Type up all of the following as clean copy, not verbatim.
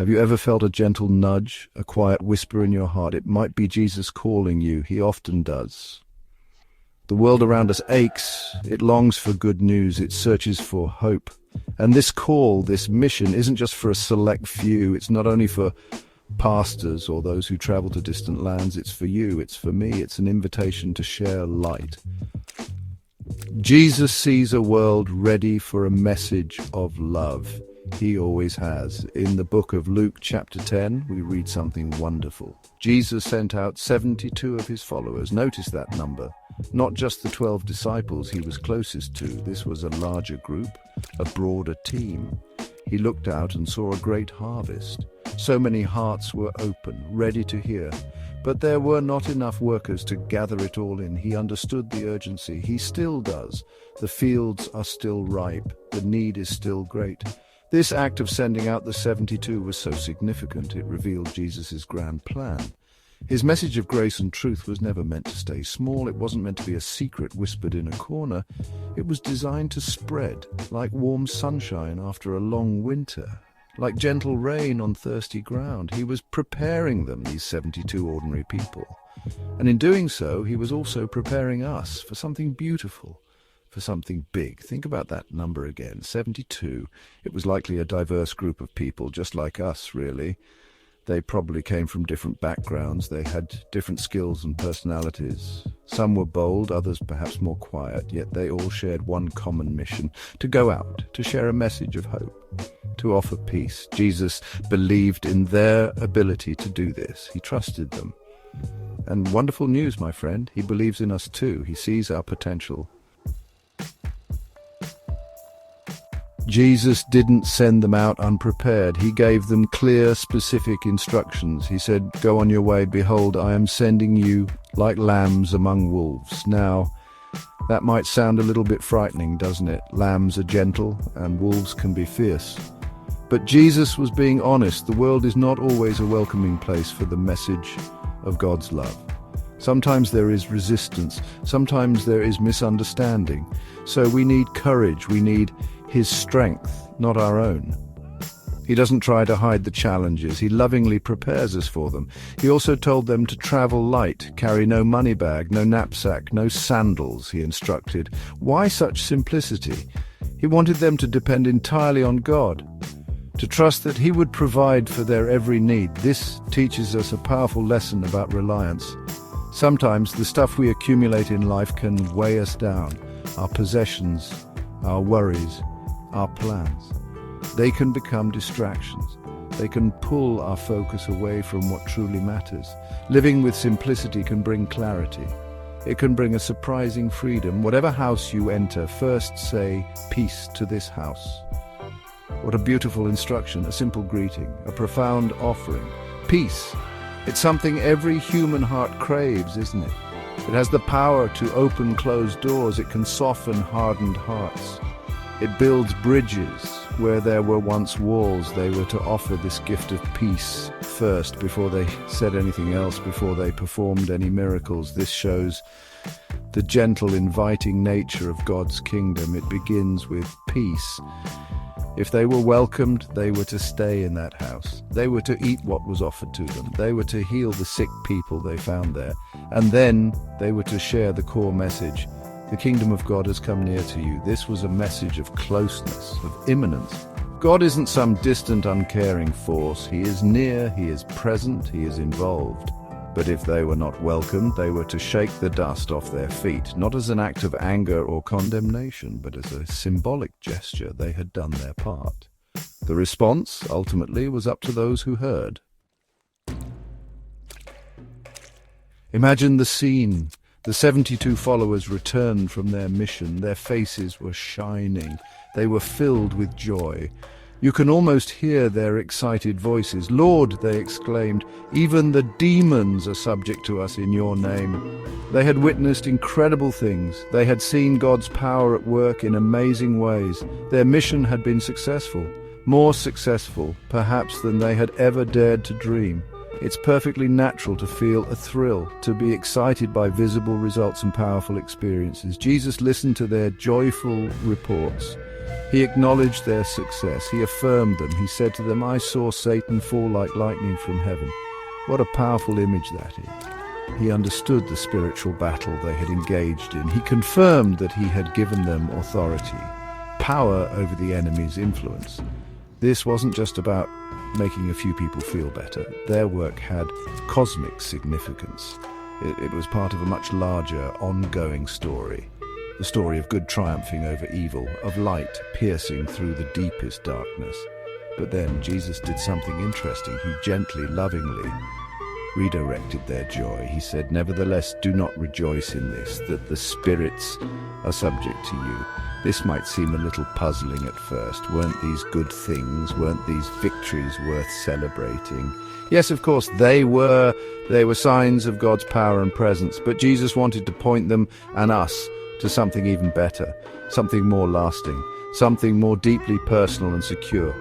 Have you ever felt a gentle nudge, a quiet whisper in your heart? It might be Jesus calling you. He often does. The world around us aches. It longs for good news. It searches for hope. And this call, this mission, isn't just for a select few. It's not only for pastors or those who travel to distant lands. It's for you. It's for me. It's an invitation to share light. Jesus sees a world ready for a message of love. He always has. In the book of Luke chapter 10, we read something wonderful. Jesus sent out 72 of his followers. Notice that number. Not just the 12 disciples he was closest to. This was a larger group, a broader team. He looked out and saw a great harvest. So many hearts were open, ready to hear. But there were not enough workers to gather it all in. He understood the urgency. He still does. The fields are still ripe. The need is still great. This act of sending out the 72 was so significant. It revealed Jesus' grand plan. His message of grace and truth was never meant to stay small. It wasn't meant to be a secret whispered in a corner. It was designed to spread, like warm sunshine after a long winter, like gentle rain on thirsty ground. He was preparing them, these 72 ordinary people. And in doing so, he was also preparing us for something beautiful, for something big. Think about that number again, 72. It was likely a diverse group of people, just like us, really. They probably came from different backgrounds. They had different skills and personalities. Some were bold, others perhaps more quiet, yet they all shared one common mission: to go out, to share a message of hope, to offer peace. Jesus believed in their ability to do this. He trusted them. And wonderful news, my friend, he believes in us too. He sees our potential. Jesus didn't send them out unprepared. He gave them clear, specific instructions. He said, "Go on your way. Behold, I am sending you like lambs among wolves." Now, that might sound a little bit frightening, doesn't it? Lambs are gentle and wolves can be fierce. But Jesus was being honest. The world is not always a welcoming place for the message of God's love. Sometimes there is resistance. Sometimes there is misunderstanding. So we need courage. We need his strength, not our own. He doesn't try to hide the challenges. He lovingly prepares us for them. He also told them to travel light, carry no money bag, no knapsack, no sandals, he instructed. Why such simplicity? He wanted them to depend entirely on God, to trust that he would provide for their every need. This teaches us a powerful lesson about reliance. Sometimes the stuff we accumulate in life can weigh us down. Our possessions, our worries, our plans. They can become distractions. They can pull our focus away from what truly matters. Living with simplicity can bring clarity. It can bring a surprising freedom. Whatever house you enter, first say, "Peace to this house." What a beautiful instruction, a simple greeting, a profound offering. Peace. It's something every human heart craves, isn't it? It has the power to open closed doors. It can soften hardened hearts. It builds bridges where there were once walls. They were to offer this gift of peace first before they said anything else, before they performed any miracles. This shows the gentle, inviting nature of God's kingdom. It begins with peace. If they were welcomed, they were to stay in that house. They were to eat what was offered to them. They were to heal the sick people they found there. And then they were to share the core message. The kingdom of God has come near to you. This was a message of closeness, of imminence. God isn't some distant, uncaring force. He is near, he is present, he is involved. But if they were not welcomed, they were to shake the dust off their feet, not as an act of anger or condemnation, but as a symbolic gesture. They had done their part. The response, ultimately, was up to those who heard. Imagine the scene. The 72 followers returned from their mission. Their faces were shining. They were filled with joy. You can almost hear their excited voices. "Lord," they exclaimed, "even the demons are subject to us in your name." They had witnessed incredible things. They had seen God's power at work in amazing ways. Their mission had been successful, more successful, perhaps, than they had ever dared to dream. It's perfectly natural to feel a thrill, to be excited by visible results and powerful experiences. Jesus listened to their joyful reports. He acknowledged their success. He affirmed them. He said to them, "I saw Satan fall like lightning from heaven." What a powerful image that is. He understood the spiritual battle they had engaged in. He confirmed that he had given them authority, power over the enemy's influence. This wasn't just about making a few people feel better. Their work had cosmic significance. It was part of a much larger, ongoing story. The story of good triumphing over evil, of light piercing through the deepest darkness. But then Jesus did something interesting. He gently, lovingly redirected their joy. He said, "Nevertheless, do not rejoice in this, that the spirits are subject to you." This might seem a little puzzling at first. Weren't these good things? Weren't these victories worth celebrating? Yes, of course, they were signs of God's power and presence, but Jesus wanted to point them and us to something even better, something more lasting, something more deeply personal and secure.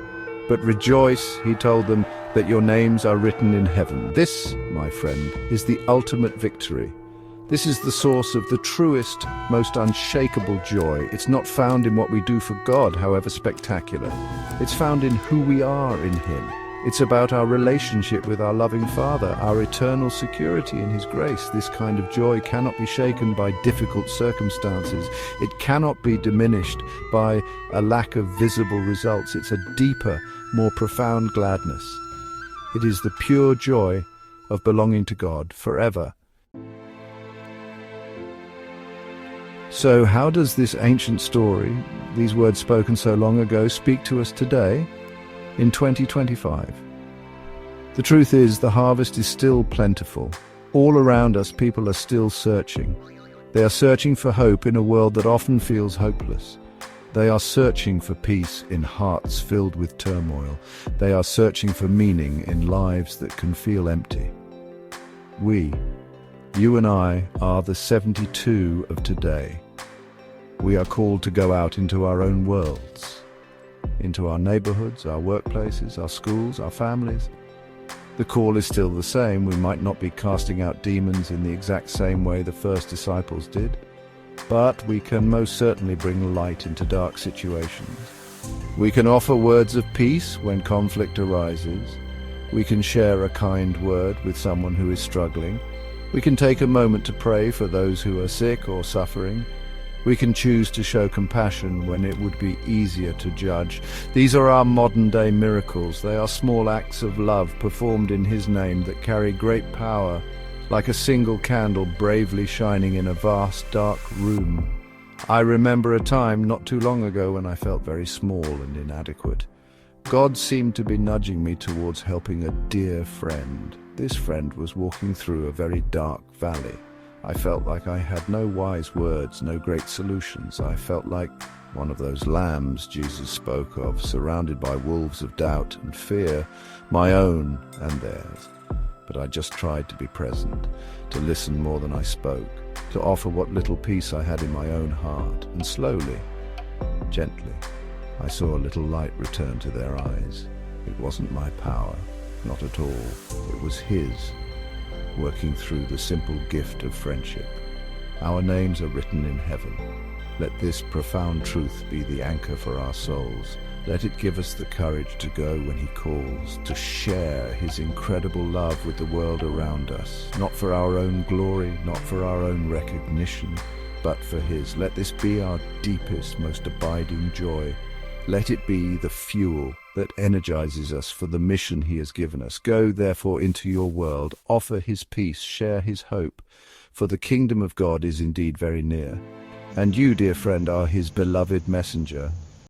"But rejoice," he told them, "that your names are written in heaven." This, my friend, is the ultimate victory. This is the source of the truest, most unshakable joy. It's not found in what we do for God, however spectacular. It's found in who we are in Him. It's about our relationship with our loving Father, our eternal security in His grace. This kind of joy cannot be shaken by difficult circumstances. It cannot be diminished by a lack of visible results. It's a deeper, more profound gladness. It is the pure joy of belonging to God forever. So how does this ancient story, these words spoken so long ago, speak to us today, in 2025? The truth is, the harvest is still plentiful. All around us, people are still searching. They are searching for hope in a world that often feels hopeless. They are searching for peace in hearts filled with turmoil. They are searching for meaning in lives that can feel empty. You and I are the 72 of today. We are called to go out into our own worlds, into our neighborhoods, our workplaces, our schools, our families. The call is still the same. We might not be casting out demons in the exact same way the first disciples did, but we can most certainly bring light into dark situations. We can offer words of peace when conflict arises. We can share a kind word with someone who is struggling. We can take a moment to pray for those who are sick or suffering. We can choose to show compassion when it would be easier to judge. These are our modern-day miracles. They are small acts of love performed in His name that carry great power, like a single candle bravely shining in a vast, dark room. I remember a time not too long ago when I felt very small and inadequate. God seemed to be nudging me towards helping a dear friend. This friend was walking through a very dark valley. I felt like I had no wise words, no great solutions. I felt like one of those lambs Jesus spoke of, surrounded by wolves of doubt and fear, my own and theirs. But I just tried to be present, to listen more than I spoke, to offer what little peace I had in my own heart. And slowly, gently, I saw a little light return to their eyes. It wasn't my power, not at all. It was His, working through the simple gift of friendship. Our names are written in heaven. Let this profound truth be the anchor for our souls. Let it give us the courage to go when He calls, to share His incredible love with the world around us, not for our own glory, not for our own recognition, but for His. Let this be our deepest, most abiding joy. Let it be the fuel that energizes us for the mission He has given us. Go, therefore, into your world, offer His peace, share His hope, for the kingdom of God is indeed very near. And you, dear friend, are His beloved messenger.